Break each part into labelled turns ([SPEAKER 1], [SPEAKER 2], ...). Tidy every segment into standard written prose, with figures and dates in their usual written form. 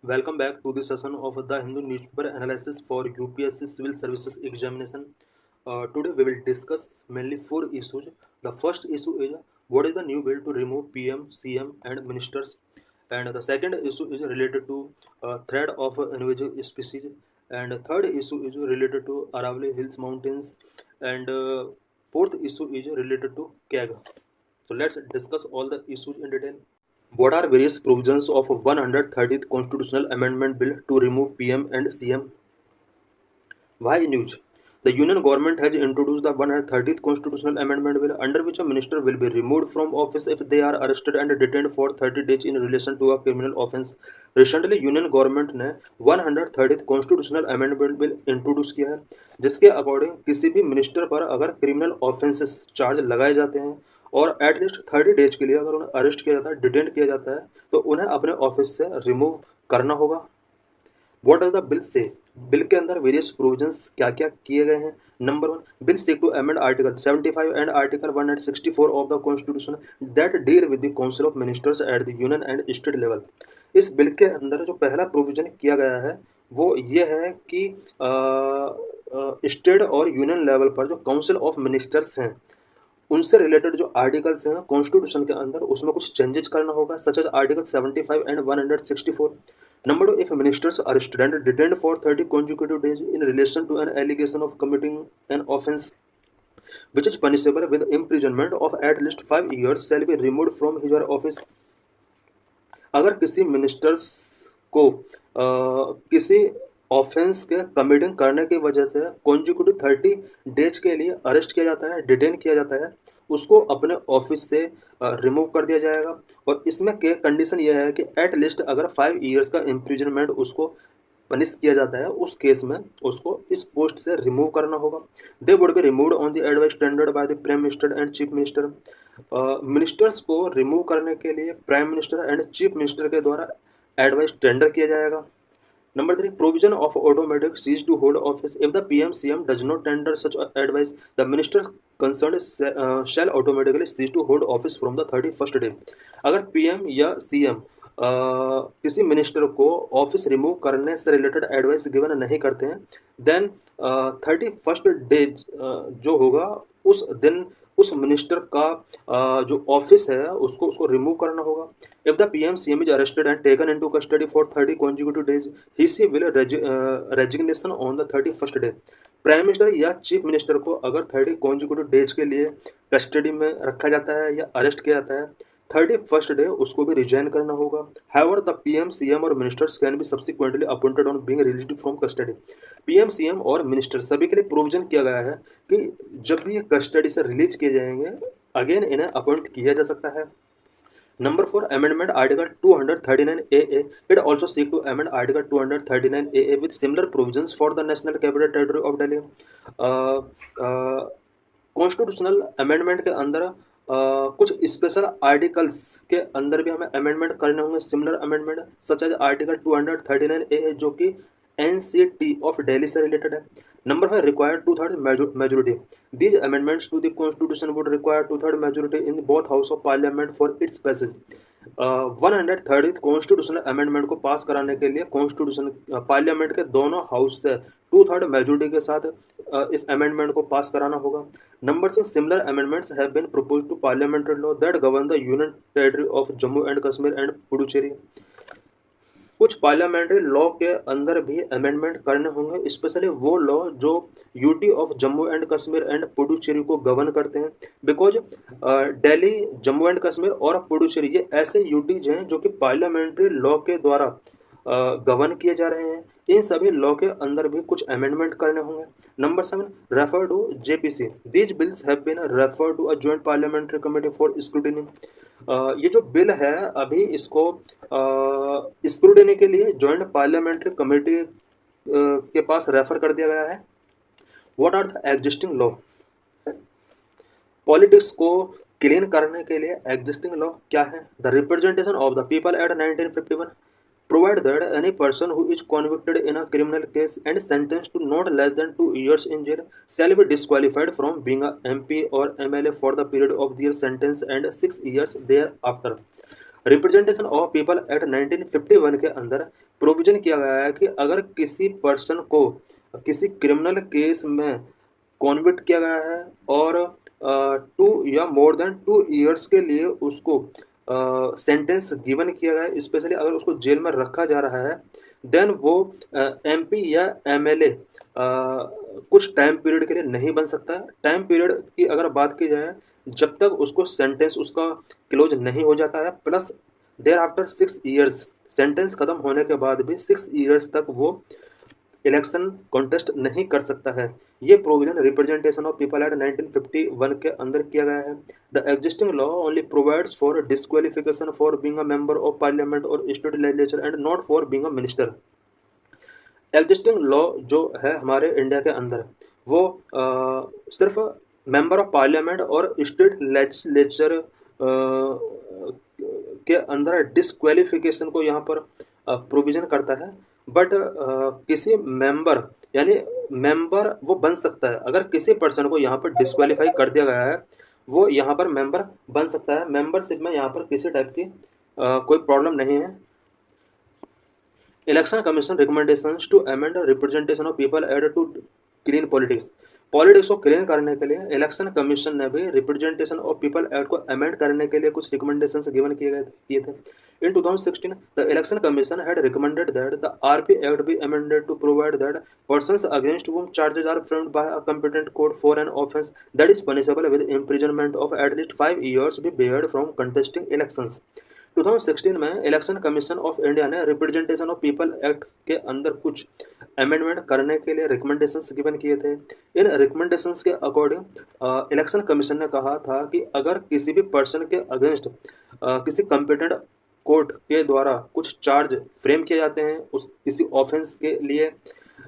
[SPEAKER 1] Welcome back to the session of the Hindu newspaper analysis for UPSC Civil Services Examination. Today we will discuss mainly four issues. The first issue is what is the new bill to remove PM, CM, and ministers, and the second issue is related to threat of invasive species, and the third issue is related to Aravalli Hills Mountains, and fourth issue is related to KAG. So let's discuss all the issues in detail. What are various provisions of 130th Constitutional Amendment Bill to remove PM and CM? Why news? The Union government has introduced the 130th Constitutional Amendment Bill, under which a minister will be removed from office if they are arrested and detained for 30 days in relation to a criminal offence. Recently, Union government ने 130th Constitutional Amendment Bill introduce किया है, जिसके according किसी भी minister पर अगर criminal offences charge लगाए जाते हैं और एटलीस्ट 30 डेज के लिए अगर उन्हें अरेस्ट किया जाता है, डिटेन किया जाता है, तो उन्हें अपने ऑफिस से रिमूव करना होगा। व्हाट आर द बिल से? बिल के अंदर वेरियस प्रोविजंस क्या क्या किए गए हैं। Number one, bill seek to amend article 75 and article 164 of the constitution that deal with the council of ministers at the union and state level. इस bill के अंदर जो पहला प्रोविजन किया गया है वो ये है कि स्टेट और यूनियन लेवल पर जो काउंसिल ऑफ मिनिस्टर्स हैं उनसे रिलेटेड जो आर्टिकल्स हैं कॉन्स्टिट्यूशन के अंदर उसमें कुछ चेंजेस करना होगा, such as article 75 and 164। Number two, if ministers are arrested and detained for 30 consecutive days in relation to an allegation of committing an offence which is punishable with imprisonment of at least 5 years shall be removed from his or office। अगर किसी ministers को किसी offence के committing करने की वजह से consecutive 30 days के लिए अरेस्ट किया जाता है, डिटेन किया जाता है, उसको अपने ऑफिस से रिमूव कर दिया जाएगा। और इसमें के कंडीशन यह है कि एट लिस्ट अगर 5 ईयर्स का इम्प्रिजनमेंट उसको पनिश किया जाता है, उस केस में उसको इस पोस्ट से रिमूव करना होगा। They would be removed on the advice tendered by the prime minister and chief minister. Ministers को रिमूव करने के लिए prime minister and chief minister के द्वारा एडवाइस टेंडर किया जाएगा। Number three, provision of automatic cease to hold office. If the PM/CM does not tender such advice, the minister concerned shall automatically cease to hold office from the 31st day. अगर PM या CM किसी minister को office remove करने से related advice given नहीं करते हैं, then 31st day जो होगा उस दिन उस मिनिस्टर का जो ऑफिस है उसको रिमूव करना होगा। If the PM/CM is arrested and taken into custody for 30 consecutive days, he she will resignation on the 31st day. Prime minister या चीफ मिनिस्टर को अगर 30 consecutive डेज के लिए कस्टडी में रखा जाता है या अरेस्ट किया जाता है, 31st डे उसको भी रिजाइन करना होगा। हाउएवर द PM/CM और ministers can be subsequently appointed on being released from custody. PM/CM और मिनिस्टर सभी के लिए प्रोविजन किया गया है कि जब भी ये कस्टडी से रिलीज किए जाएंगे अगेन इन्हें अपॉइंट किया जा सकता है। Number 4, Amendment Article 239AA. It also seeks to amend Article 239AA with similar provisions for the National Capital Territory of Delhi. Constitutional amendment के अंदर कुछ स्पेशल आर्टिकल्स के अंदर भी हमें अमेंडमेंट करने होंगे, similar amendment such as article 239A जो कि NCT ऑफ दिल्ली से रिलेटेड है। Number 5, required 2/3 majority. These amendments to the constitution would require 2/3 majority in both house of parliament for its passage. 130th constitutional amendment को पास कराने के लिए constitution parliament के दोनों हाउस से 2/3 मेजोरिटी के साथ इस अमेंडमेंट को पास कराना होगा। Number 6, similar amendments have been proposed to parliamentary law that govern the union territory of Jammu and Kashmir and Puducherry. कुछ पार्लियामेंट्री लॉ के अंदर भी अमेंडमेंट करने होंगे, स्पेशली वो लॉ जो UT of Jammu and Kashmir and Puducherry को गवर्न करते हैं, बिकॉज दिल्ली, जम्मू एंड कश्मीर और पुडुचेरी ये ऐसे यूटीज हैं जो कि पार्लियामेंट्री लॉ के द्वारा गवर्न किए जा रहे हैं। इन सभी लॉ के अंदर भी कुछ अमेंडमेंट करने होंगे। Number 7, refer to JPC। These bills have been refer to a joint parliamentary committee for scrutiny. ये जो बिल है अभी इसको स्क्रूटिनी के लिए जॉइंट पार्लियामेंट्री कमेटी के पास रेफर कर दिया गया है। What are the existing law? Politics को क्लीन करने के लिए एग्जिस्टिंग लॉ क्या है? The representation of the people act 1951 provide that any person who is convicted in a criminal case and sentenced to not less than 2 years in jail shall be disqualified from being a MP or MLA for the period of their sentence and 6 years thereafter. Representation of people act 1951 के अंदर provision किया गया है कि अगर किसी person को किसी क्रिमिनल केस में कॉन्विक्ट किया गया है और 2 या मोर देन 2 ईयर्स के लिए उसको सेंटेंस गिवन किया गया है, स्पेशली अगर उसको जेल में रखा जा रहा है, देन वो एमपी या एमएलए कुछ टाइम पीरियड के लिए नहीं बन सकता। टाइम पीरियड की अगर बात की जाए, जब तक उसको सेंटेंस उसका क्लोज नहीं हो जाता है, plus there after 6 years, sentence खत्म होने के बाद भी 6 ईयर्स तक वो इलेक्शन कॉन्टेस्ट नहीं कर सकता है। ये provision representation of people act 1951 के अंदर किया गया है। The existing law only provides for disqualification for being a member of parliament और state legislature and not for being a minister. Existing law जो है हमारे इंडिया के अंदर, वो सिर्फ मेंबर ऑफ पार्लियामेंट और स्टेट लेजिस्लेचर के अंदर डिस्क्वालिफिकेशन को यहाँ पर प्रोविजन करता है। बट किसी मेंबर, यानी मेंबर वो बन सकता है, अगर किसी पर्सन को यहाँ पर डिस्क्वालीफाई कर दिया गया है, वो यहाँ पर मेंबर बन सकता है। मेंबरशिप में यहाँ पर किसी टाइप की कोई प्रॉब्लम नहीं है। Election commission recommendations to amend representation of people act to clean politics. Politics को क्लीन करने के लिए इलेक्शन कमीशन ने भी रिप्रेजेंटेशन ऑफ पीपल एक्ट को अमेंड करने के लिए कुछ रिकमेंडेशंस गिवन किए थे। In 2016, the Election Commission had recommended that the RP Act be amended to provide that persons against whom charges are framed by a competent court for an offence that is punishable with imprisonment of at least 5 years be barred from contesting elections. 2016 में election commission of India ने representation of people act के अंदर कुछ amendment करने के लिए recommendations given किए थे। इन रिकमेंडेशंस के अकॉर्डिंग इलेक्शन कमीशन ने कहा था कि अगर किसी भी पर्सन के अगेंस्ट किसी कॉम्पिटेंट कोर्ट के द्वारा कुछ चार्ज फ्रेम किए जाते हैं उस किसी ऑफेंस के लिए,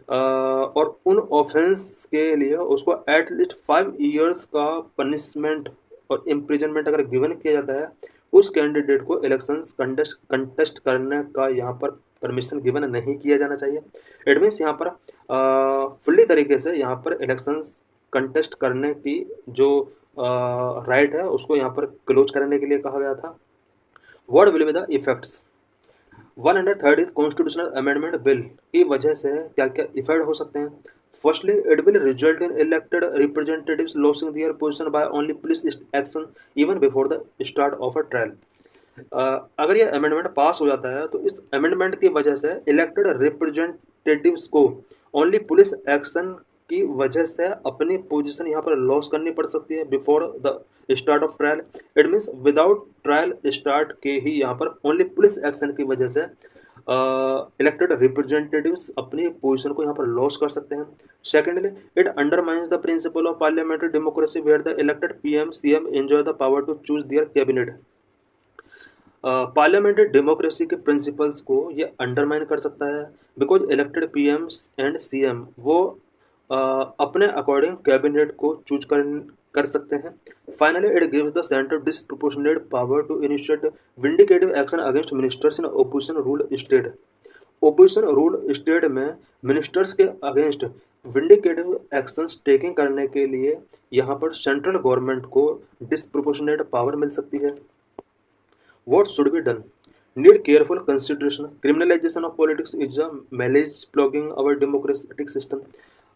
[SPEAKER 1] और उन ऑफेंस के लिए उसको एटलीस्ट 5 ईयर्स का पनिशमेंट और इम्प्रिजनमेंट अगर गिवन किया जाता है, उस कैंडिडेट को इलेक्शंस कंटेस्ट करने का यहाँ पर परमिशन गिवन नहीं किया जाना चाहिए। इट मीन्स यहाँ पर फुल्ली तरीके से यहाँ पर इलेक्शंस कंटेस्ट करने की जो राइट है उसको यहाँ पर क्लोज करने के लिए कहा गया था। What will be the effects? 130 constitutional amendment bill की वजह से क्या क्या इफेक्ट हो सकते हैं? Firstly, it will result in elected representatives losing their position by only police action even before the start of a trial. अगर ये अमेंडमेंट पास हो जाता है तो इस अमेंडमेंट की वजह से इलेक्टेड रिप्रेजेंटेटिव्स को ओनली पुलिस एक्शन की वजह से अपनी पोजीशन यहाँ पर लॉस करनी पड़ सकती है before the start of trial. It means without trial start के ही यहाँ पर ओनली पुलिस एक्शन की वजह से इलेक्टेड रिप्रेजेंटेटिव्स अपनी पोजीशन को यहाँ पर लॉस कर सकते हैं। Secondly, it undermines the principle of parliamentary democracy where the elected PM CM enjoy the power to choose their cabinet. Parliamentary democracy के प्रिंसिपल्स को ये अंडरमाइन कर सकता है because elected PMs and CM वो अपने अकॉर्डिंग कैबिनेट को choose कर सकते हैं। Finally, it gives the centre disproportionate power to initiate vindictive action against ministers in opposition rule state. Opposition rule state में मिनिस्टर्स के अगेंस्ट विंडिकेटिव एक्शंस टेकिंग करने के लिए यहाँ पर सेंट्रल गवर्नमेंट को डिसप्रोपोर्शनेट पावर मिल सकती है। What should be done? Need careful consideration. Criminalization of politics is a malage plugging our democratic system.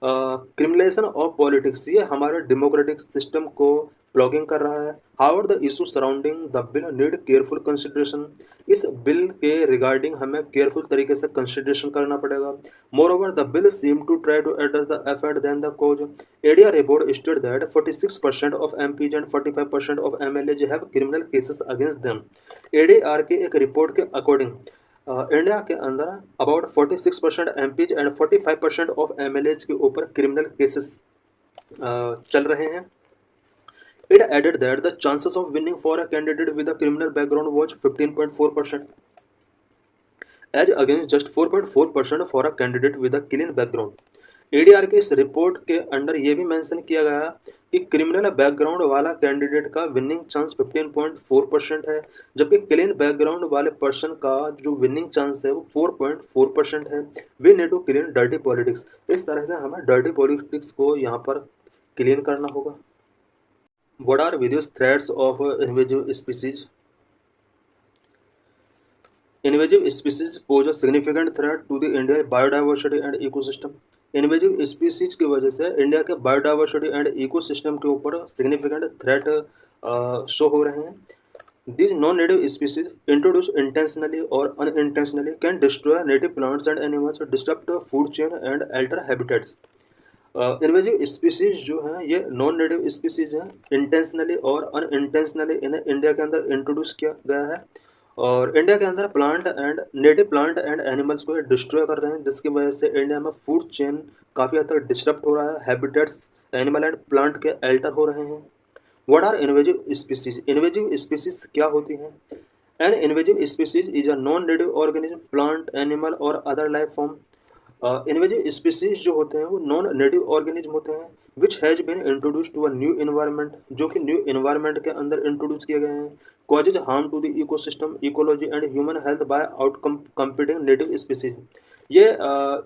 [SPEAKER 1] Criminalisation of politics ये हमारे डेमोक्रेटिक सिस्टम को प्लॉगिंग कर रहा है। However the issue surrounding the bill need careful consideration. इस bill के regarding हमें careful तरीके से कंसिडरेशन करना पड़ेगा। Moreover the bill seem to try to address the effort than the cause. ADR report state that 46% of MPs and 45% of MLAs have criminal cases against them. ADR के एक report के according India के अंदर about 46% MPs and 45% of MLAs के ऊपर criminal cases चल रहे हैं। It added that the chances of winning for a candidate with a criminal background was 15.4%, as against just 4.4% for a candidate with a clean background. ADR के इस report के under ये भी मेंशन किया गया कि क्रिमिनल बैकग्राउंड वाला candidate का विनिंग चांस 15.4% है, जबकि क्लीन बैकग्राउंड वाले पर्सन का जो विनिंग चांस है वो 4.4% है। We need to clean dirty politics. इस तरह से हमें डर्टी पॉलिटिक्स को यहाँ पर क्लीन करना होगा। What are various threats of invasive species? Invasive species pose a significant threat to the India biodiversity and ecosystem. Invasive species की वजह से इंडिया के बायोडाइवर्सिटी एंड इकोसिस्टम के ऊपर सिग्निफिकेंट थ्रेट शो हो रहे हैं। These non-native species introduced intentionally or unintentionally can destroy native plants and animals, disrupt the food chain and alter habitats. Invasive species जो हैं ये नॉन नेटिव स्पीसीज हैं, intentionally और अनइंटेंशनली इन्हें इंडिया के अंदर इंट्रोड्यूस किया गया है और इंडिया के अंदर plant and native plant and animals को डिस्ट्रॉय कर रहे हैं, जिसकी वजह से इंडिया में फूड चेन काफ़ी हद तक डिस्टर्ब हो रहा है, हैबिटेट्स एनिमल एंड प्लांट के अल्टर हो रहे हैं। What are invasive species? Invasive species क्या होती हैं? An invasive species is a non native organism, plant, animal और other life form. Invasive species जो होते हैं वो नॉन नेटिव ऑर्गेनिज्म होते हैं which has been introduce to a new environment, जो कि न्यू इन्वायरमेंट के अंदर इंट्रोड्यूस किए गए हैं। Causes harm to the ecosystem, ecology and human health by outcompeting native species. ये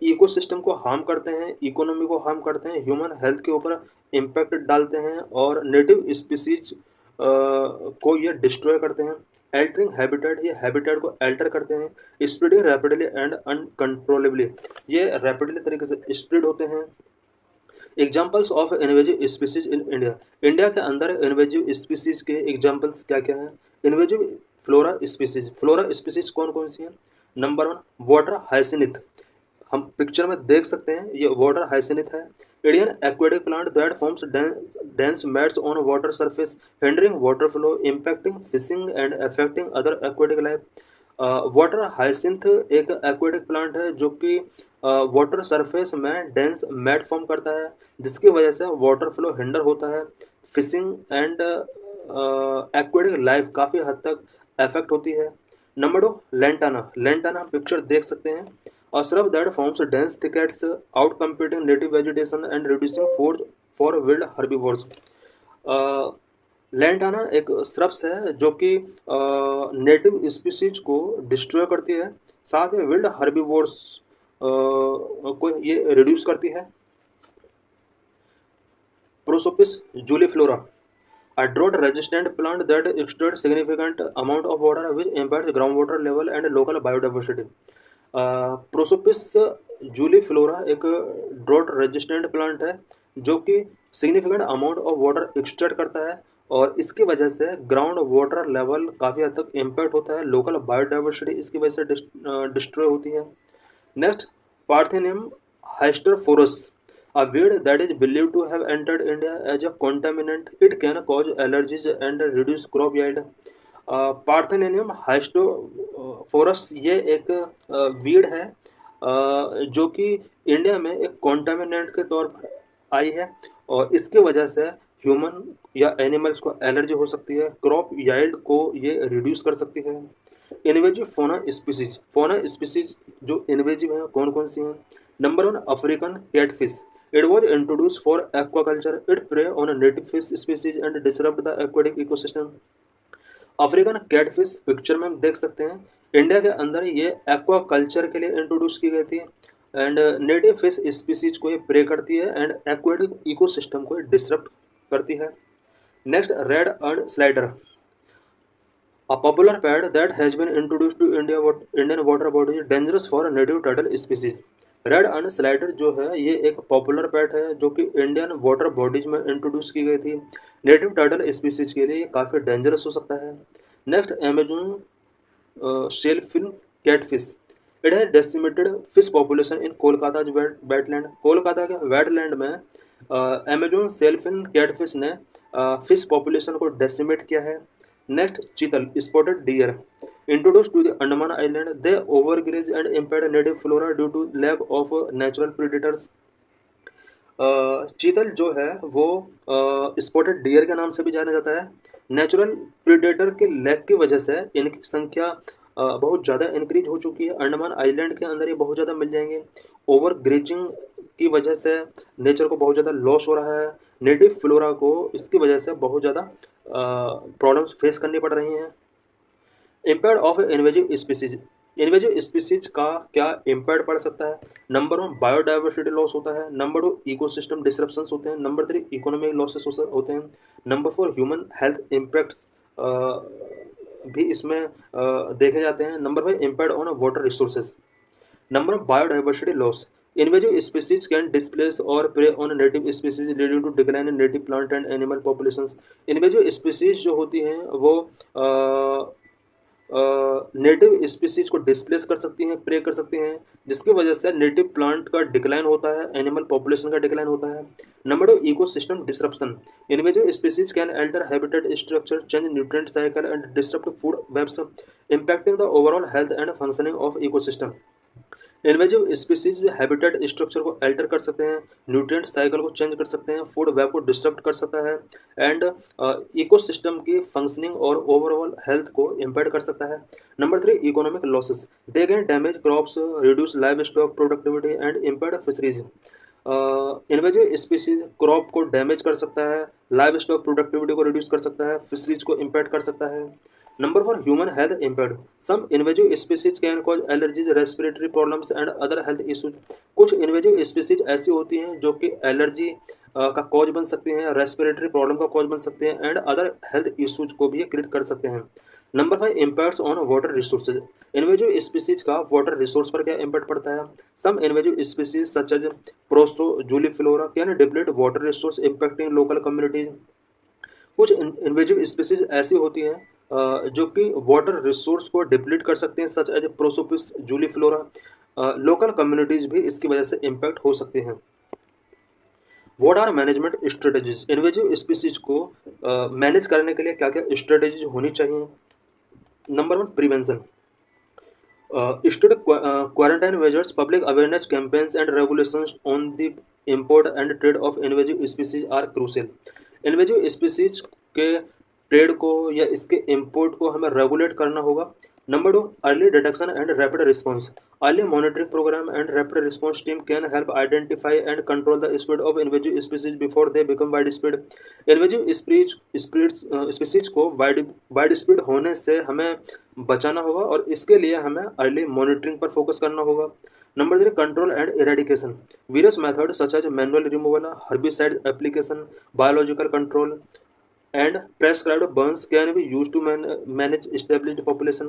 [SPEAKER 1] इकोसिस्टम को हार्म करते हैं, इकोनॉमी को हार्म करते हैं, ह्यूमन हेल्थ के ऊपर इम्पैक्ट डालते हैं और नेटिव स्पीसीज को ये डिस्ट्रॉय करते हैं। एल्टरिंग हैबिटेट, ये हैबिटेट को अल्टर करते हैं। स्प्रेडिंग रैपिडली एंड अनकंट्रोलेबली, ये रैपिडली तरीके से स्प्रेड होते हैं। Examples of invasive species in India. India के अंदर इन्वेजिव स्पीसीज के एग्जाम्पल्स क्या क्या हैं? Invasive flora species. Flora species कौन कौन सी हैं? नंबर 1 वाटर हाइसिनिथ, हम पिक्चर में देख सकते हैं ये वाटर हाइसिनिथ है। Indian aquatic plant that forms dense mats on water surface, hindering water flow, impacting fishing and affecting other aquatic life. Water hyacinth एक एक्वेटिक प्लांट है जो कि वाटर सरफेस में डेंस मैट फॉर्म करता है, जिसकी वजह से वाटर फ्लो हिंडर होता है, फिशिंग एंड एक्वेटिक लाइफ काफ़ी हद तक अफेक्ट होती है। Number 2 lantana. लेंटाना पिक्चर देख सकते हैं, a shrub that forms dense thickets outcompeting native vegetation and reducing forage for wild herbivores. Lantana एक श्रब्स है जो कि नेटिव स्पीसीज को डिस्ट्रॉय करती है, साथ में विल्ड हर्बीवोर्स को ये रिड्यूस करती है। Prosopis जूलीफ्लोरा, a drought resistant plant that extracts significant amount of water which impacts groundwater level and local biodiversity. Prosopis जूलीफ्लोरा एक ड्रॉट रेजिस्टेंट प्लांट है जो कि significant amount of water extract करता है और इसकी वजह से ग्राउंड वाटर लेवल काफ़ी हद तक इम्पैक्ट होता है, लोकल बायोडाइवर्सिटी इसकी वजह से डिस्ट्रॉय होती है। Next parthenium hysterophorus, a weed that is believed to have entered India as a contaminant. It can cause allergies and reduce crop yield. Parthenium hysterophorus ये एक वीड है जो कि इंडिया में एक कॉन्टामिनेंट के तौर पर आई है और इसकी वजह से ह्यूमन या एनिमल्स को एलर्जी हो सकती है, क्रॉप याइल्ड को ये रिड्यूस कर सकती है। इन्वेजिव फोना स्पीसीज। फोना स्पीसीज जो इन्वेजिव हैं कौन कौन सी हैं? Number 1 African catfish, it was introduced for aquaculture. It prey on native fish species and disrupt the aquatic ecosystem. African catfish picture में हम देख सकते हैं, इंडिया के अंदर ये एक्वाकल्चर के लिए इंट्रोड्यूस की गई थी एंड नेटिव फिश स्पीसीज को ये प्रे करती है एंड एक्वेटिक इकोसिस्टम को डिसरप्ट करती है। Next red earn slider, a popular pet that has been introduced to Indian water bodies, dangerous for native turtle species. Red earn slider जो है ये एक पॉपुलर पेट है जो कि इंडियन वाटर बॉडीज में इंट्रोड्यूस की गई थी, नेटिव टर्टल स्पीसीज के लिए काफ़ी डेंजरस हो सकता है। Next Amazon sailfin catfish, it has decimated fish population in Kolkata wetland. Kolkata के वेटलैंड में अमेजोन शेलफिन कैटफिश ने फिश पॉपुलेशन को डेसिमेट किया है। Next chital spotted deer, introduced to the Andaman Island, they overgraze and impede native flora due to lack of natural predators. चीतल जो है वो स्पॉटेड डियर के नाम से भी जाना जाता है। नेचुरल प्रीडेटर के लैक की वजह से इनकी संख्या बहुत ज़्यादा इंक्रीज हो चुकी है। अंडमान आइलैंड के अंदर ये बहुत ज़्यादा मिल जाएंगे। ओवर ग्रेजिंग की वजह से नेचर को बहुत ज़्यादा लॉस हो रहा है, नेटिव फ्लोरा को इसकी वजह से बहुत ज़्यादा प्रॉब्लम्स फेस करनी पड़ रही हैं। Impact of invasive species, invasive species का क्या इम्पैक्ट पड़ सकता है? नंबर 1 बायोडाइवर्सिटी लॉस होता है, नंबर 2 इकोसिस्टम डिसरप्शंस होते हैं, नंबर 3 इकोनॉमिक लॉसेस होते हैं, नंबर 4 ह्यूमन हेल्थ इम्पैक्ट्स भी इसमें देखे जाते हैं। Number 5, impact on water resources. Number of biodiversity loss. Invasive species can displace or prey on native species leading to decline in native plant and animal populations. Invasive species जो होती हैं वो native species को displace कर सकती हैं, pray कर सकती हैं, जिसकी वजह से नेटिव प्लांट का डिक्लाइन होता है, एनिमल पॉपुलेशन का डिक्लाइन होता है। Number 2, ecosystem disruption. Invasive species can alter habitat structure, change nutrient cycle and disrupt food webs, impacting the overall health and functioning of ecosystem. Invasive species habitat structure को alter कर सकते हैं, nutrient cycle को change कर सकते हैं, food web को disturb कर सकता है एंड इकोसिस्टम की फंक्शनिंग और ओवरऑल हेल्थ को इम्पेयर कर सकता है। Number 3, economic losses. They can damage crops, reduce live stock productivity and empire fisheries. Invasive species crop को डैमेज कर सकता है, लाइव स्टॉक प्रोडक्टिविटी को रिड्यूस कर सकता है, फिशरीज को इम्पैक्ट कर सकता है। Number 4, human health impaired. Some invasive species can cause allergies, respiratory problems and other health issues. कुछ invasive species ऐसी होती हैं जो कि एलर्जी का कॉज बन सकती हैं, रेस्पिरेटरी प्रॉब्लम का कॉज बन सकते हैं एंड अदर हेल्थ इश्यूज को भी क्रिएट कर सकते हैं। Number 5, impacts on water resources. Invasive species का वाटर रिसोर्स पर क्या इम्पैक्ट पड़ता है? Some invasive species such as prosopis juliflora can deplete water resource impacting local communities. कुछ इन्वेजिव स्पीसीज ऐसी होती हैं जो कि वाटर रिसोर्स को डिप्लीट कर सकते हैं, such as Prosopis juliflora. Local communities भी इसकी वजह से इम्पैक्ट हो सकते हैं। What are management strategies? Invasive species को मैनेज करने के लिए क्या क्या स्ट्रेटेजीज होनी चाहिए? Number 1, prevention. Strict quarantine measures, public awareness campaigns and regulations on the import and trade of invasive species are crucial. Invasive species के ट्रेड को या इसके इंपोर्ट को हमें रेगुलेट करना होगा। Number 2, early detection and rapid response. Early monitoring programme and rapid response team can help identify and control the spread of invasive species before they become widespread. Invasive species को widespread होने से हमें बचाना होगा और इसके लिए हमें अर्ली मॉनिटरिंग पर फोकस करना होगा। Number 3, control and eradication. Various method such as manual removal, herbicide application, biological control and prescribed burns can be used to manage established population.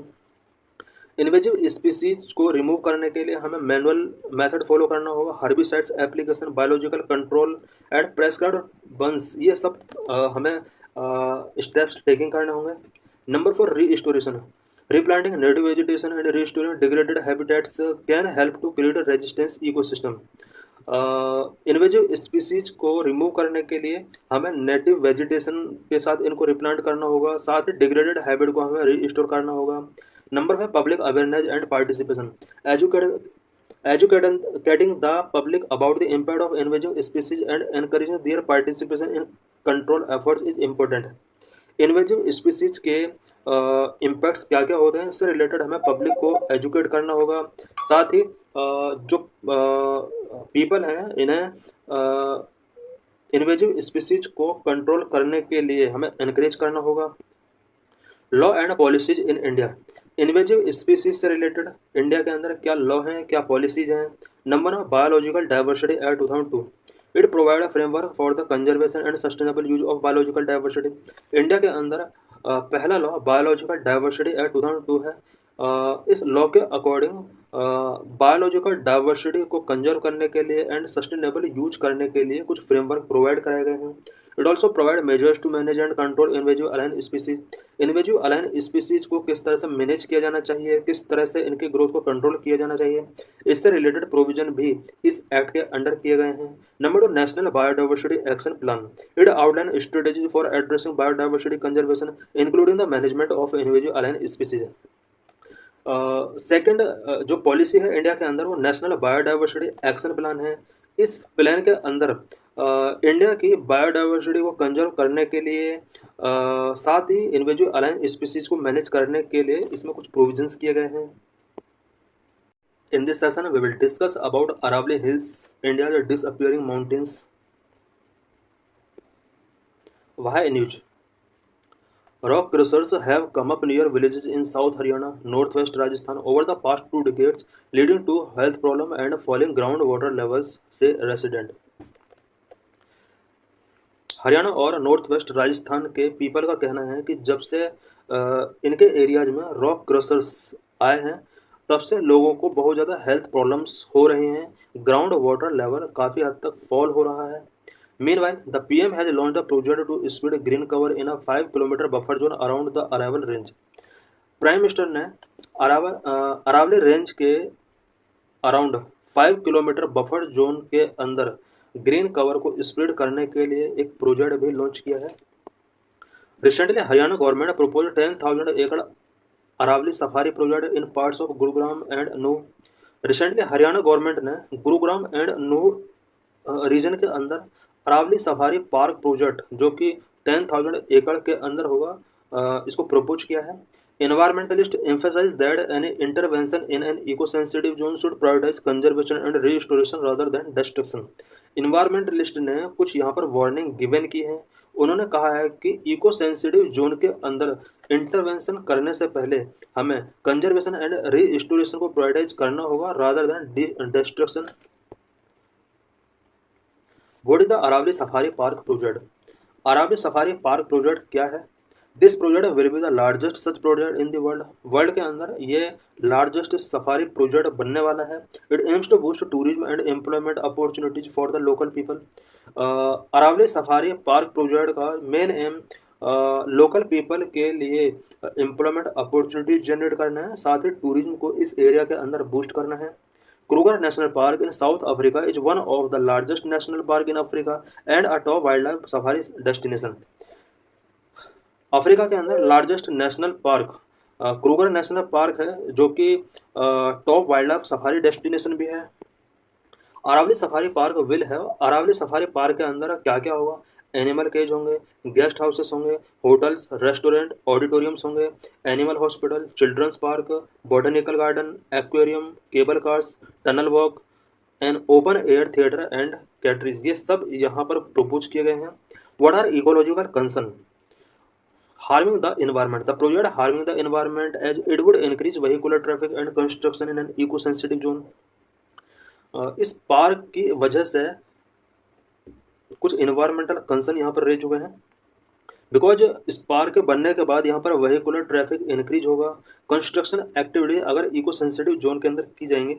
[SPEAKER 1] Invasive species को रिमूव करने के लिए हमें मैनुअल मेथड फॉलो करना होगा, herbicides application, biological control and prescribed Burns, ये सब हमें स्टेप्स टेकिंग करने होंगे। Number 4, restoration. Replanting native vegetation and restoring degraded habitats can help to create a resistant ecosystem. Invasive species को रिमूव करने के लिए हमें नेटिव वेजिटेशन के साथ इनको रिप्लांट करना होगा, साथ ही डिग्रेडेड हैबिट को हमें रीस्टोर करना होगा। Number 5, public awareness and participation. Educating the public about the impact of invasive species and encouraging their participation in control efforts is important. Invasive species के इम्पैक्ट्स क्या क्या होते हैं, इससे रिलेटेड हमें पब्लिक को एजुकेट करना होगा। साथ ही जो पीपल हैं इन्हें इन्वेजिव स्पीसीज को कंट्रोल करने के लिए हमें एनकरेज करना होगा। Law and policies in India. Invasive species से रिलेटेड इंडिया के अंदर क्या लॉ हैं, क्या पॉलिसीज हैं? Number 1, biological diversity act 2002। It provide a framework for the conservation and sustainable use of biological diversity. India के अंदर पहला लॉ बायोलॉजिकल डाइवर्सिटी एक्ट 2002 है। इस लॉ के अकॉर्डिंग बायोलॉजिकल डाइवर्सिटी को कंजर्व करने के लिए एंड सस्टेनेबल यूज करने के लिए कुछ फ्रेमवर्क प्रोवाइड कराए गए हैं। It also provide measures to manage and control invasive alien species. Invasive alien species को किस तरह से मैनेज किया जाना चाहिए, किस तरह से इनके ग्रोथ को कंट्रोल किया जाना चाहिए, इससे रिलेटेड प्रोविजन भी इस एक्ट के अंडर किए गए हैं। Number 2, national biodiversity action plan. It outline strategy for addressing biodiversity conservation including the management of invasive alien species. Second जो पॉलिसी है इंडिया के अंदर वो नेशनल बायोडाइवर्सिटी एक्शन प्लान है। इस प्लान के अंदर इंडिया की बायोडाइवर्सिटी को कंजर्व करने के लिए साथ ही इन्वेजिव अलाइन स्पीसीज को मैनेज करने के लिए इसमें कुछ प्रोविजंस किए गए हैं। In this session we will discuss about Aravalli hills, India disappearing mountains. Why news? Rock crushers have come up near villages in South Haryana, Northwest Rajasthan over the past 2 decades, leading to health problems and falling groundwater levels, say resident. Haryana और north west Rajasthan के people का कहना है कि जब से इनके areas में रॉक क्रशर्स आए हैं, तब से लोगों को बहुत ज़्यादा हेल्थ प्रॉब्लम्स हो रही हैं। ग्राउंड वाटर लेवल काफ़ी हद तक फॉल हो रहा है। Meanwhile, the PM has launched a project to spread green cover in a 5 kilometre buffer zone around the arrival range. Prime minister ने अरावली रेंज के अराउंड 5 किलोमीटर बफर जोन के अंदर ग्रीन कवर को स्प्रेड करने के लिए एक प्रोजेक्ट भी लॉन्च किया है। Recently Haryana government propose 10,000 acre Aravalli safari project in parts of Gurugram and Nuh. Recently Haryana government ने गुरुग्राम एंड नूह रीजन के अंदर अरावली सफारी पार्क प्रोजेक्ट जो कि 10,000 एकड़ के अंदर होगा, इसको प्रपोज किया है। Environmentalists emphasize that any intervention in an eco-sensitive zone should prioritize conservation and restoration rather than destruction। Environmentalist ने कुछ यहाँ पर वार्निंग गिवन की है। उन्होंने कहा है कि इको सेंसिटिव जोन के अंदर इंटरवेंशन करने से पहले हमें कंजर्वेशन एंड रीस्टोरेशन को प्रायोरिटाइज करना होगा rather than destruction. What is the Aravalli safari park project? Aravalli safari park project क्या है? This project will be the largest such project in the world. World के अंदर ये लार्जेस्ट सफारी प्रोजेक्ट बनने वाला है। It aims to boost tourism and employment opportunities for the local people. Aravalli safari park project का main aim local people के लिए employment opportunities generate करना है, साथ ही टूरिज्म को इस एरिया के अंदर बूस्ट करना है। Kruger National Park in South Africa is one of the largest national park in Africa and a top wildlife safari destination। Africa के अंदर largest national park Kruger national park है, जो कि top wild life safari destination भी है। Aravalli safari park will है। Aravalli safari park के अंदर क्या क्या होगा? एनिमल केज होंगे, गेस्ट हाउसेस होंगे, होटल्स, रेस्टोरेंट, ऑडिटोरियम्स होंगे, animal hospital, children's park, botanical garden, aquarium, cable cars, tunnel walk and open air theatre and catteries, ये सब यहाँ पर प्रपोज किए गए हैं। What are ecological concern? Harming the environment. The project harming the environment as it would increase vehicular traffic and construction in an eco-sensitive zone। इस park की वजह से कुछ इन्वायरमेंटल कंसर्न यहाँ पर रेज हुए हैं। बिकॉज इस पार्क के बनने के बाद यहाँ पर वेहिकुलर ट्रैफिक इंक्रीज होगा, कंस्ट्रक्शन एक्टिविटी अगर इको सेंसिटिव जोन के अंदर की जाएंगी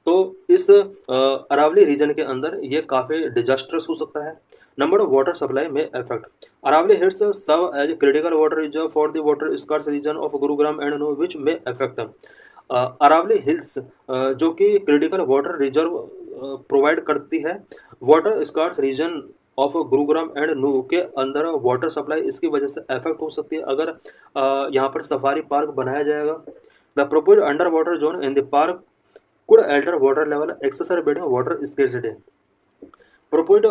[SPEAKER 1] तो इस अरावली रीजन के अंदर ये काफ़ी डिजास्टर्स हो सकता है। नंबर ऑफ वाटर सप्लाई में effect. Aravalli hills serve as critical water reserve for the water scarce region of Gurugram and Nuh which में इफेक्ट। अरावली हिल्स जो कि क्रिटिकल वाटर रिजर्व प्रोवाइड करती है water scarce region of Gurugram and Nuh के अंदर वाटर सप्लाई इसकी वजह से इफेक्ट हो सकती है अगर यहाँ पर सफारी पार्क बनाया जाएगा। The propose under water zone in the park could alter water level exacerbating water scarcity। proposed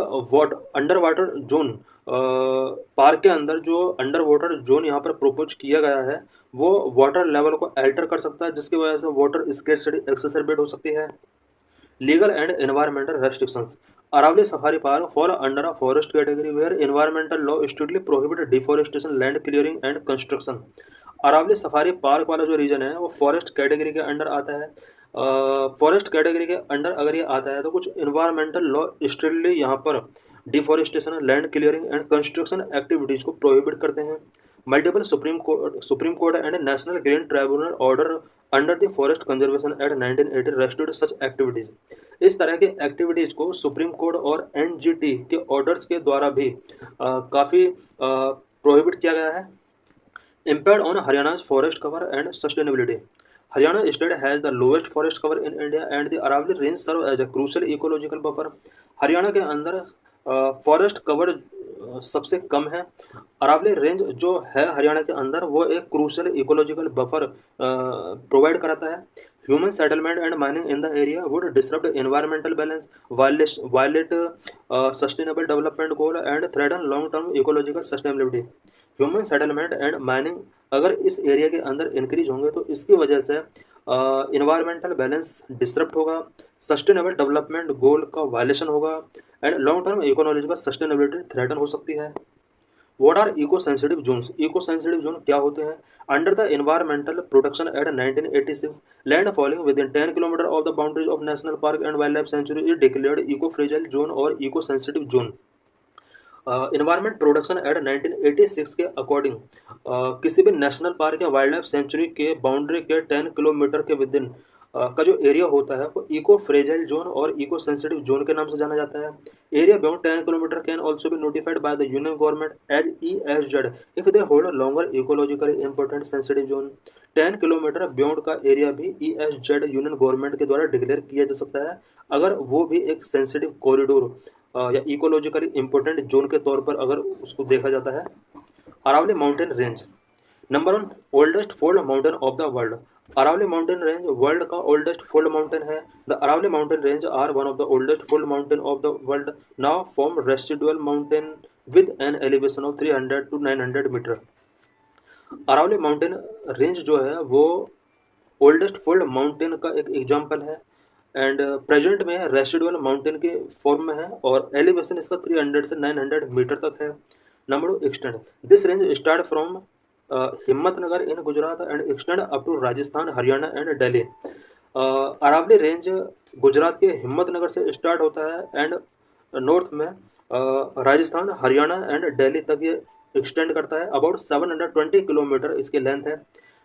[SPEAKER 1] under water zone park के अंदर जो अंडर वाटर जोन यहाँ पर प्रपोज किया गया है वो वाटर लेवल को अल्टर कर सकता है, जिसकी वजह से वाटर स्केर्सिटी एक्सेसरबेट हो सकती है। Legal and environmental restrictions. Aravalli safari park fall under a forest category where environmental law strictly prohibit deforestation, land clearing and construction. Aravalli safari park वाला जो रीजन है वो फॉरेस्ट कैटेगरी के अंडर आता है। फॉरेस्ट कैटेगरी के अंडर अगर ये आता है तो कुछ इन्वायरमेंटल लॉ स्ट्रिक्टली यहाँ पर deforestation, land clearing and construction activities को प्रोहिबिट करते हैं। Multiple supreme court and national green tribunal order under the forest conservation act 1980 restrict such activities. इस तरह के एक्टिविटीज को सुप्रीम कोर्ट और एनजीटी के ऑर्डर्स के द्वारा भी काफ़ी प्रोहिबिट किया गया है। Impact on Haryana's forest cover and sustainability. Haryana state has the lowest forest cover in India and the Aravalli range serve as a crucial ecological buffer। Haryana के अंदर फॉरेस्ट कवर सबसे कम है। अरावली रेंज जो है हरियाणा के अंदर वो एक क्रूशल इकोलॉजिकल बफर प्रोवाइड कराता है। Human settlement and mining in the area would disrupt environmental balance, violate sustainable development goal and threaten long term ecological sustainability. Human settlement and mining अगर इस एरिया के अंदर इंक्रीज होंगे तो इसकी वजह से इन्वायरमेंटल बैलेंस डिसरप्ट होगा, सस्टेनेबल डेवलपमेंट गोल का वायलेशन होगा and long term ecological sustainability threaten हो सकती है। What are eco sensitive zones? Eco sensitive zone क्या होते हैं? Under the environmental protection act 1986 land falling within 10 kilometre of the boundaries of national park and wildlife sanctuary is declared eco fragile zone और eco sensitive zone. Environment production act 1986 के according किसी भी national park या wild life sanctuary के boundary के 10 kilometre के with in का जो एरिया होता है वो इको फ्रेजाइल जोन और इको सेंसिटिव जोन के नाम से जाना जाता है। Area beyond 10 kilometre can also be notified by the union government as ESZ if they hold longer ecologically important sensitive zone. 10 kilometre beyond का एरिया भी ESZ यूनियन गवर्नमेंट के द्वारा डिक्लेयर किया जा सकता है अगर वो भी एक सेंसिटिव कॉरिडोर या इकोलॉजिकली इंपॉर्टेंट जोन के तौर पर अगर उसको देखा जाता है। Aravalli mountain range number 1 oldest fold mountain of the world. Aravalli mountain range world का ओल्डेस्ट फोल्ड माउंटेन है। The Aravalli mountain range are one of the oldest fold mountain of the world now form residual mountain with an elevation of 300 to 900 metre. Aravalli mountain range जो है वो oldest fold mountain का एक example है and present में residual mountain के form में है और एलिवेशन इसका 300 से 900 मीटर तक है। Number 2 extend this range start from Himmatnagar in Gujarat and extend up to Rajasthan Haryana and Delhi. Aravalli range Gujarat के हिम्मतनगर से स्टार्ट होता है एंड नॉर्थ में राजस्थान हरियाणा एंड दिल्ली तक ये एक्सटेंड करता है। अबाउट 720 किलोमीटर इसकी लेंथ है।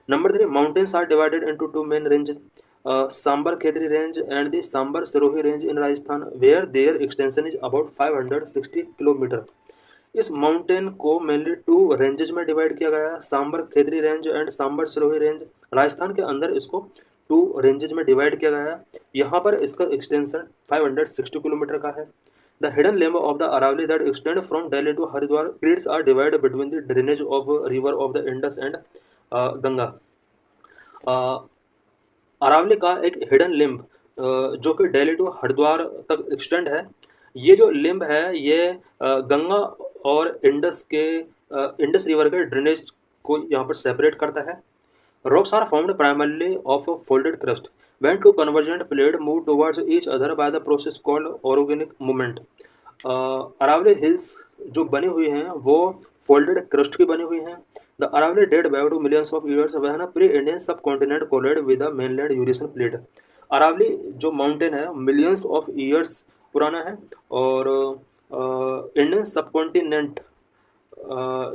[SPEAKER 1] Number 3 mountains are divided into two main ranges Sambhar Khetri range and the Sambhar Sirohi range in Rajasthan where their extension is about 560 kilometre. इस माउंटेन को मेनली 2 रेंजेज में डिवाइड किया गया है, Sambhar Khetri range and Sambhar Sirohi range. Rajasthan के अंदर इसको 2 रेंजेज में डिवाइड किया गया है। यहाँ पर इसका एक्सटेंशन 560 किलोमीटर का है। The hidden limb of the Aravalli that extend from Delhi to Haridwar creeks are divided between the drainage of river of the Indus and Ganga. Aravalli का एक हिडन लिम्ब जो कि दिल्ली टू हरिद्वार तक एक्सटेंड है। ये जो लिम्ब है ये गंगा और इंडस रिवर के ड्रेनेज को यहाँ पर सेपरेट करता है। Rocks are formed primarily of a folded crust. When two convergent plates move towards each other by the process called organic movement. Aravalli hills जो बनी हुई हैं वो फोल्डेड क्रस्ट की बनी हुई हैं। The Aravalli date back to millions of years when pre Indian subcontinent collide with the mainland Eurasian plate. Aravalli जो माउंटेन है मिलियंस ऑफ ईयर्स पुराना है और इंडियन सब कॉन्टिनेंट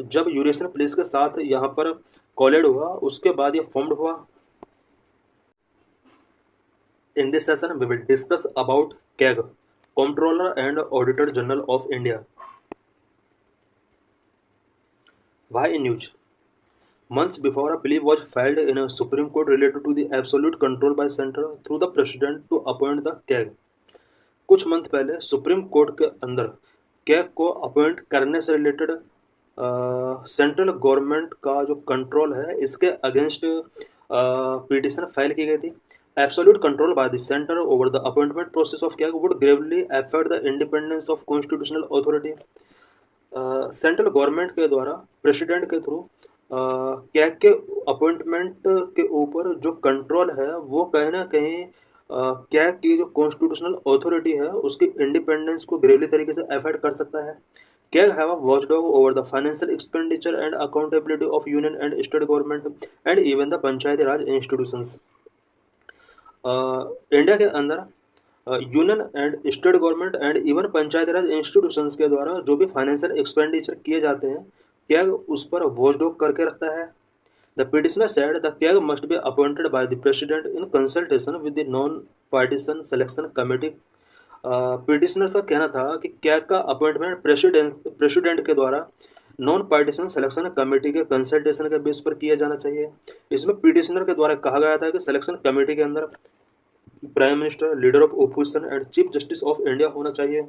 [SPEAKER 1] जब यूरेशियन प्लेट के साथ यहाँ पर कोलाइड हुआ उसके बाद ये फॉर्म्ड हुआ। In this session, we will discuss about CAG, Comptroller and Auditor General of India. Why in news? Months before, a plea was filed in a Supreme Court related to the absolute control by Centre through the President to appoint the CAG. कुछ month पहले supreme court के अंदर CAG को appoint करने से related central government का जो control है इसके अगेंस्ट पिटिशन फाइल की गई थी। Absolute control by the center over the appointment process of CAG would gravely affect the independence of constitutional authority. Central government के द्वारा प्रेसिडेंट के थ्रू कैग के अपॉइंटमेंट के ऊपर जो कंट्रोल है वो कहीं ना कहीं कैग की जो कॉन्स्टिट्यूशनल अथॉरिटी है उसकी इंडिपेंडेंस को ग्रेवली तरीके से अफेक्ट कर सकता है। CAG have a watchdog over the financial expenditure and accountability of union and state government and even the Panchayati Raj institutions. India के अंदर union and state government and even Panchayati Raj institutions के द्वारा जो भी financial expenditure किए जाते हैं CAG उस पर वॉचडॉग करके रखता है। The petitioner said the CAG must be appointed by the president in consultation with the non partisan selection committee. Petitioner का कहना था कि कैग का अपॉइंटमेंट प्रेसिडेंट के द्वारा नॉन पार्टीशन सिलेक्शन कमेटी के कंसल्टेशन के बेस पर किया जाना चाहिए। इसमें पिटिशनर के द्वारा कहा गया था कि सिलेक्शन कमेटी के अंदर prime minister, leader of opposition and chief justice of India होना चाहिए।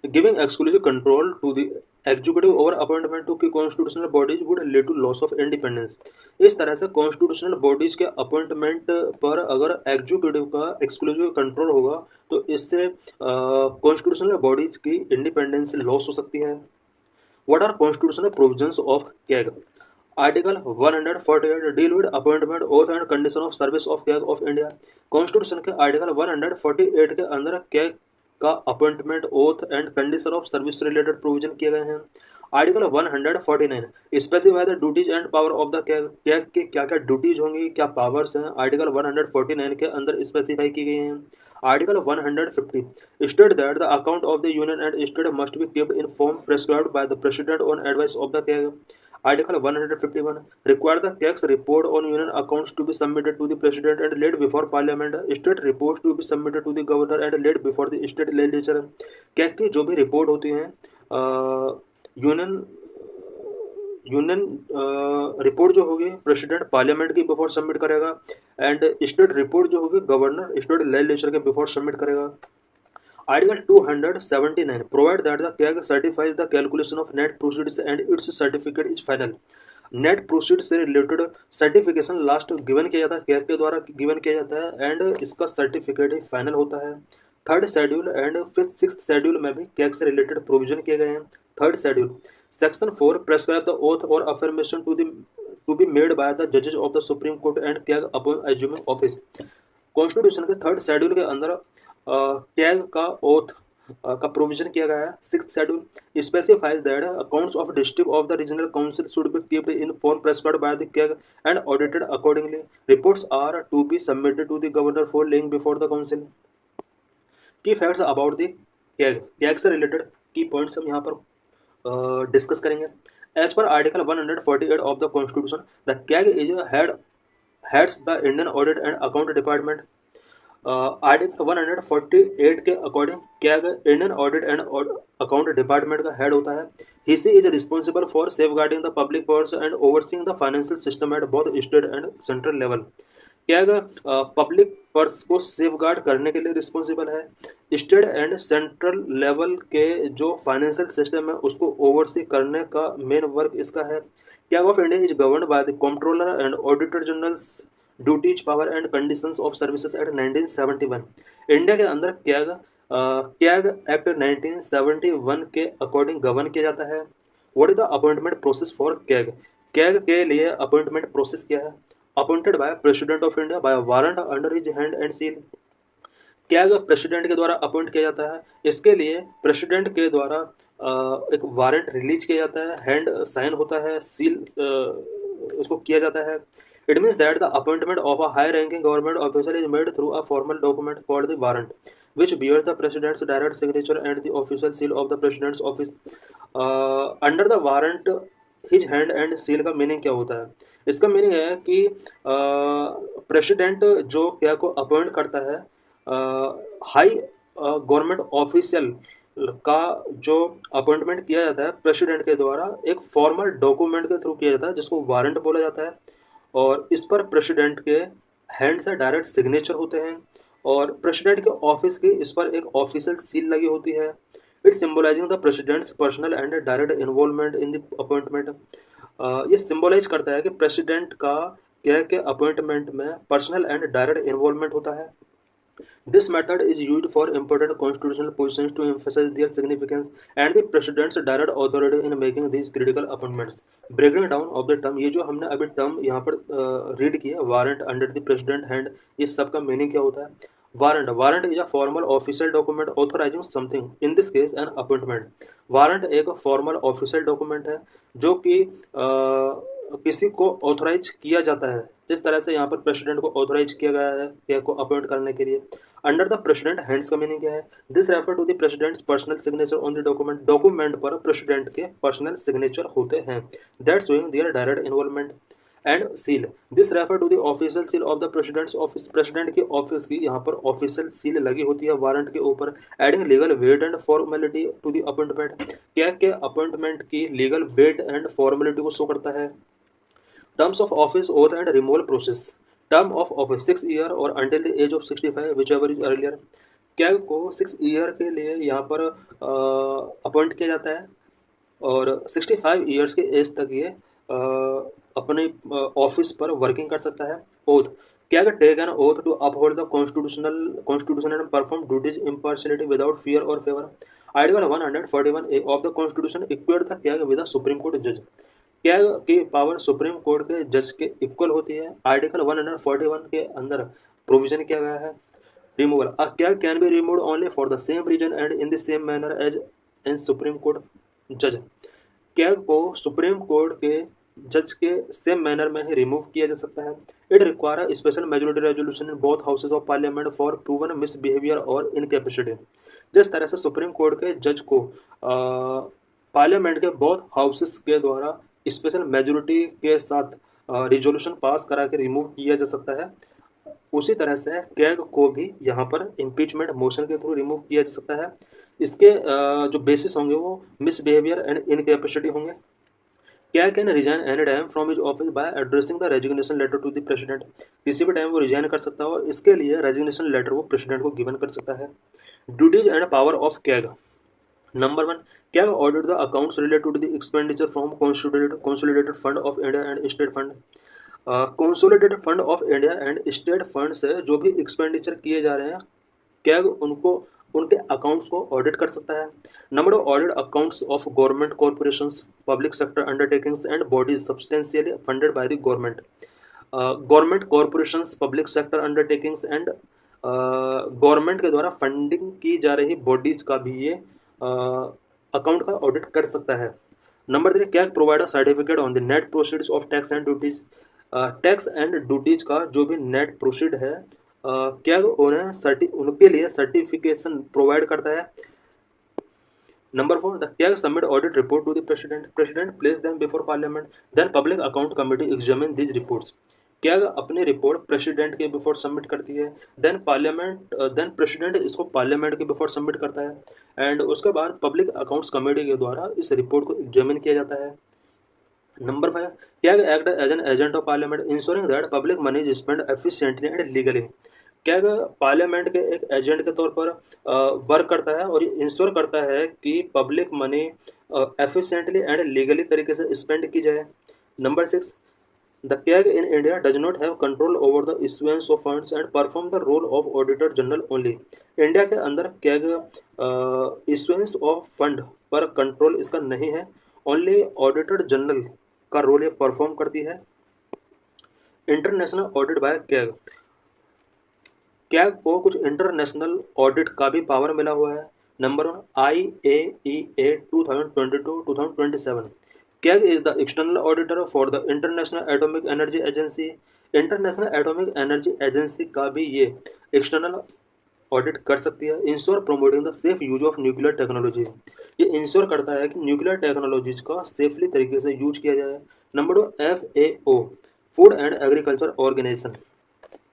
[SPEAKER 1] Giving exclusive control to the executive over appointment to constitutional bodies would lead to loss of independence. इस तरह से कॉन्स्टिट्यूशनल बॉडीज के appointment पर अगर एग्जीक्यूटिव का exclusive control होगा तो इससे कॉन्स्टिट्यूशनल बॉडीज की इंडिपेंडेंस लॉस हो सकती है। What are constitutional provisions of CAG? Article 148 deal with appointment, oath and condition of service of CAG of India. Constitution के आर्टिकल 148 के अंदर CAG का appointment, oath and condition of service related provision किए गए हैं। Article 149 specify the duties and power of the CAG के क्या क्या ड्यूटीज होंगी, क्या पावर्स हैं, आर्टिकल 149 के अंदर स्पेसिफाई की गई हैं। Article 150 state that the account of the union and state must be keeped in form prescribed by the president on advice of the CAG. Article 151 require the tax report on union accounts to be submitted to the president and laid before parliament. State reports to be submitted to the governor and laid before the state legislature. CAG की जो भी report होती हैं union union report जो होगी president parliament की before submit करेगा and state report जो होगी गवर्नर स्टेट लेजिस्लेचर के बिफोर सबमिट करेगा। Article 279 provide that the CAG certifies the calculation of net proceeds and its certificate is final. Net proceed से related certification last given किया जाता है, CAG के द्वारा गिवन किया जाता है एंड इसका सर्टिफिकेट ही फाइनल होता है। Third schedule and fifth sixth schedule में भी कैग से रिलेटेड प्रोविजन किए गए हैं। Third schedule section 4 prescribe the oath और affirmation to be made by the जजेस of the supreme court and CAG upon assuming office. Constitution के third schedule के अंदर कैग का ओथ का प्रोविजन किया गया है। Sixth schedule specifies that accounts of district of the regional council should be keeped in form prescribed by the CAG and audited accordingly. Reports are to be submitted to the governor for laying before the council. Key facts about the CAG से related key points हम यहाँ पर discuss करेंगे। As per article 148 of the constitution the CAG is heads the Indian audit and account department. Article 148 के according CAG Indian audit and account department का head होता है। He is responsible for safeguarding the public purse and overseeing the financial system at both state and central level. CAG public purse को safeguard करने के लिए responsible है। State and central level के जो फाइनेंशियल सिस्टम है उसको ओवरसी करने का मेन वर्क इसका है। CAG of India is governed by the controller and auditor generals duties power and conditions of services act 1971। India के अंदर कैग एक्ट 1971 के अकॉर्डिंग गवर्न किया जाता है। What is the appointment process for CAG. CAG के लिए appointment process क्या है। Appointed by president of India by warrant under his hand and seal. CAG president के द्वारा अपॉइंट किया जाता है। इसके लिए प्रेसिडेंट के द्वारा एक वारंट रिलीज किया जाता है, हैंड साइन होता है, सील उसको किया जाता है। It means that the appointment of a high-ranking government official is made through a formal document called the warrant, which bears the president's direct signature and the official seal of the president's office. Under the warrant, his hand and seal का meaning क्या होता है। इसका meaning है कि president जो क्या को अपॉइंट करता है हाई गवर्नमेंट ऑफिशियल का जो अपॉइंटमेंट किया जाता है प्रेसिडेंट के द्वारा एक फॉर्मल डॉक्यूमेंट के थ्रू किया जाता है जिसको वारंट बोला जाता है और इस पर प्रेसिडेंट के हैंड से डायरेक्ट सिग्नेचर होते हैं और प्रेसिडेंट के ऑफिस की इस पर एक ऑफिशियल सील लगी होती है। It symbolising the president's personal and direct involvement in the appointment. ये सिंबलाइज करता है कि प्रेसिडेंट का क्या के अपॉइंटमेंट में पर्सनल एंड डायरेक्ट इन्वॉल्वमेंट होता है। This method is used for important constitutional positions to emphasize their significance and the president's direct authority in making these critical appointments. Breaking down of the term, ये जो हमने अभी term यहाँ पर read किया warrant under the president hand, ये सब का मीनिंग क्या होता है। Warrant is a formal official document authorising something, in this case an appointment. Warrant एक फॉर्मल ऑफिशियल डॉक्यूमेंट है जो कि किसी को ऑथराइज किया जाता है, जिस तरह से यहाँ पर प्रेसिडेंट को ऑथराइज किया गया है क्या को अपॉइंट करने के लिए। अंडर द प्रेसिडेंट हैंड्स का मीनिंग क्या है। This refer to the president's personal signature on the document. Document पर प्रेसिडेंट के पर्सनल सिग्नेचर होते हैं that showing their direct involvement. And seal, this refer to the official seal of the president's office. President की office की यहाँ पर official seal लगी होती है वारंट के ऊपर, adding legal weight and formality to the appointment. क्या के अपॉइंटमेंट की लीगल वेट एंड फॉर्मेलिटी को शो करता है। Terms of office oath and removal process. Term of office 6 year और until the age of 65 whichever is earlier. CAG को 6 year के लिए यहाँ पर अपॉइंट किया जाता है और 65 ईयर्स के एज तक ये अपने ऑफिस पर वर्किंग कर सकता है। Oath, CAG take an oath to uphold the constitution and perform duties impartiality without fear और favour. Article 141 of the constitution equate the CAG with the supreme court जज। कैग की पावर सुप्रीम कोर्ट के जज के equal होती है। Article 141 के अंदर प्रोविजन किया गया है removal. A CAG can be removed only for the same reason and in the same manner as in supreme court जज। कैग को सुप्रीम कोर्ट के जज के सेम मैनर में ही रिमूव किया जा सकता है। It require special majority resolution in both houses of parliament for proven misbehaviour और इनकैपेसिटी। जिस तरह से सुप्रीम कोर्ट के जज को पार्लियामेंट के बोथ हाउसेस के द्वारा स्पेशल मेजोरिटी के साथ रिजोल्यूशन पास करा के रिमूव किया जा सकता है, उसी तरह से कैग को भी यहाँ पर इम्पीचमेंट मोशन के थ्रू रिमूव किया जा सकता है। इसके जो बेसिस होंगे वो मिसबिहेवियर एंड इनकैपेसिटी होंगे। CAG can resign any time from his office by addressing the resignation letter to the president. किसी भी टाइम वो रिजाइन कर सकता है और इसके लिए रेजिग्नेशन लेटर वो प्रेसिडेंट को गिवन कर सकता है। Duties and power of CAG. Number 1, CAG audit the accounts related to the expenditure from consolidated fund of India and state fund. Consolidated fund of India and state fund से जो भी expenditure किए जा रहे हैं, कैग उनको उनके accounts को ऑडिट कर सकता है। Number 2, audit accounts of government corporations, public sector undertakings and bodies substantially funded by the government. Government corporations, public sector undertakings and government के द्वारा फंडिंग की जा रही बॉडीज का भी ये अकाउंट का ऑडिट कर सकता है। Number 3, CAG provide a certificate on the net proceeds of tax and duties. Tax and duties का जो भी नेट प्रोसीड है, कैग उन्हें उनके लिए सर्टिफिकेशन प्रोवाइड करता है। Number 4, the CAG submit audit report to the president place them before parliament, then public account committee examine these reports. CAG अपनी रिपोर्ट प्रेसिडेंट के बिफोर सबमिट करती है, देन प्रेसिडेंट इसको पार्लियामेंट के बिफोर सबमिट करता है एंड उसके बाद पब्लिक अकाउंट्स कमेटी के द्वारा इस रिपोर्ट को एग्जामिन किया जाता है। Number 5, CAG act as an agent of parliament ensuring that public money is spend efficiently and legally. CAG parliament के एक एजेंट के तौर पर वर्क करता है और ये इंश्योर करता है कि public money efficiently and legally तरीके से स्पेंड की जाए। Number 6, the CAG in India does not have control over the issuance of funds and perform the role of auditor general only. India के अंदर कैग इशुएंस ऑफ फंड पर control इसका नहीं है, ओनली ऑडिटर जनरल का role ये perform करती है। International audit by CAG. CAG को कुछ इंटरनेशनल ऑडिट का भी पावर मिला हुआ है। Number 1, IAEA 2022-2027। CAG is the external auditor for the international atomic energy agency. International atomic energy agency का भी ये एक्सटर्नल ऑडिट कर सकती है। Ensure promoting the safe use of nuclear technology. ये इंश्योर करता है कि न्यूक्लियर टेक्नोलॉजीज का सेफली तरीके से यूज किया जाए। Number 2, FAO food and agriculture organisation.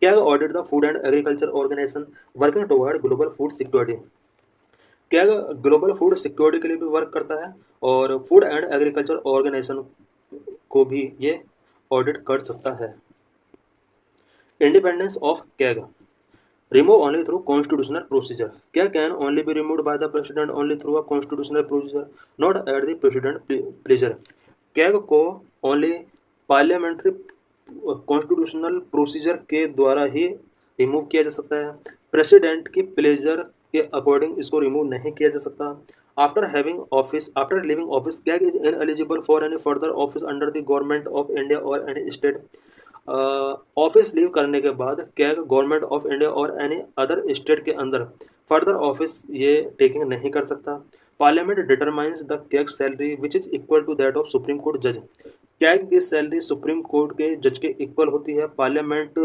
[SPEAKER 1] CAG audit the food and agriculture organisation working toward global food security. CAG global food security के लिए भी वर्क करता है और फूड एंड एग्रीकल्चर ऑर्गेनाइजेशन को भी ये ऑडिट कर सकता है। Independence of CAG. Remove only through constitutional procedure. Care can only be removed by the president only through a constitutional procedure, not at the president pleasure. CAG को only parliamentary constitutional procedure के द्वारा ही remove किया जा सकता है। President की pleasure के according इसको रिमूव नहीं किया जा सकता। After leaving office CAG is ineligible for any further office under the government of India और एनी स्टेट। ऑफिस लीव करने के बाद कैग गवर्नमेंट ऑफ इंडिया और एनी अदर स्टेट के अंदर फर्दर ऑफिस ये टेकिंग नहीं कर सकता। Parliament determines the CAG salary which is equal to that of supreme court जज। कैग की सैलरी सुप्रीम कोर्ट के जज के इक्वल होती है। पार्लियामेंट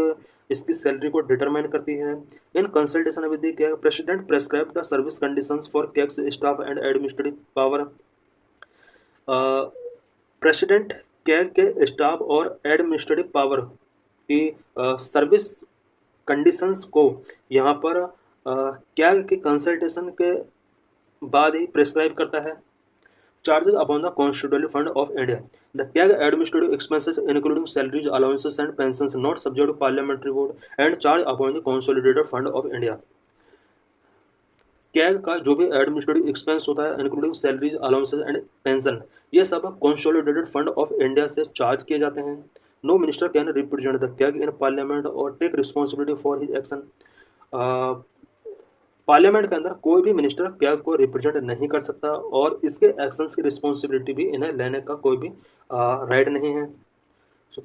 [SPEAKER 1] इसकी सैलरी को डिटरमाइन करती है। In consultation with the CAG president prescribe the service conditions for CAG's staff and administrative power. President CAG के स्टाफ और एडमिनिस्ट्रेटिव पावर की सर्विस कंडीशंस को यहाँ पर कैग के कंसल्टेशन के बाद ही प्रेस्क्राइब करता है। Charges upon the constitutional fund of India. The CAG administrative expenses including salaries allowances and pensions not subject to parliamentary vote and charge upon the consolidated fund of India. CAG का जो भी administrative expense होता है including salaries allowances and pension, ये सब consolidated fund of India से charge किए जाते हैं। No minister can represent the CAG in parliament और take responsibility for his action. Parliament के अंदर कोई भी मिनिस्टर कैग को रिप्रेजेंट नहीं कर सकता और इसके एक्शंस की रिस्पॉन्सिबिलिटी भी इन्हें लेने का कोई भी राइट नहीं है। सो